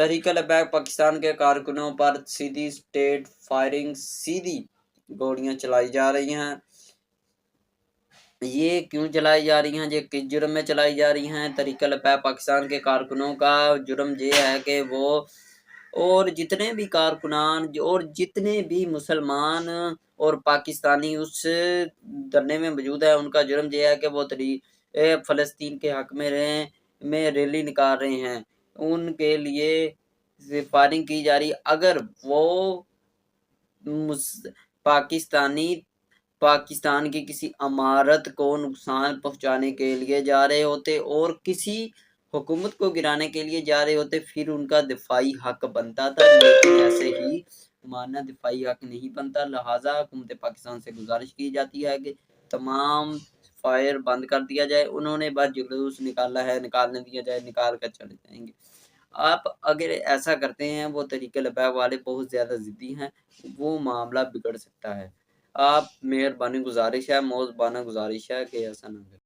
तहरीक लबैक पाकिस्तान के कारकुनों पर सीधी state firing, सीधी गोलियां चलाई जा रही हैं। ये क्यों चलाई जा रही हैं, ये किस जुर्म में चलाई जा रही हैं? तहरीक लबैक पाकिस्तान के कारकुनों का जुर्म ये है कि वो और जितने भी कारकुनान और जितने भी मुसलमान और पाकिस्तानी उस धरने में मौजूद है, उनका जुर्म ये है कि वो फ़लस्तीन के हक में रैली निकाल रहे हैं। उनके लिए फायरिंग की जा रही है। अगर वो पाकिस्तान की किसी इमारत को नुकसान पहुंचाने के लिए जा रहे होते और किसी हुकूमत को गिराने के लिए जा रहे होते, फिर उनका दिफाई हक बनता था, लेकिन ऐसे ही हमारा दिफाई हक नहीं बनता। लिहाजा हुकूमत पाकिस्तान से गुजारिश की जाती है कि तमाम फायर बंद कर दिया जाए। उन्होंने बस जुलूस निकाला है, निकालने दिया जाए, निकाल कर चले जाएंगे। आप अगर ऐसा करते हैं, वो तहरीक लबैक वाले बहुत ज़्यादा ज़िद्दी हैं, वो मामला बिगड़ सकता है। आप मेहरबानी गुजारिश है, मौज़बाना गुजारिश है कि ऐसा ना करें।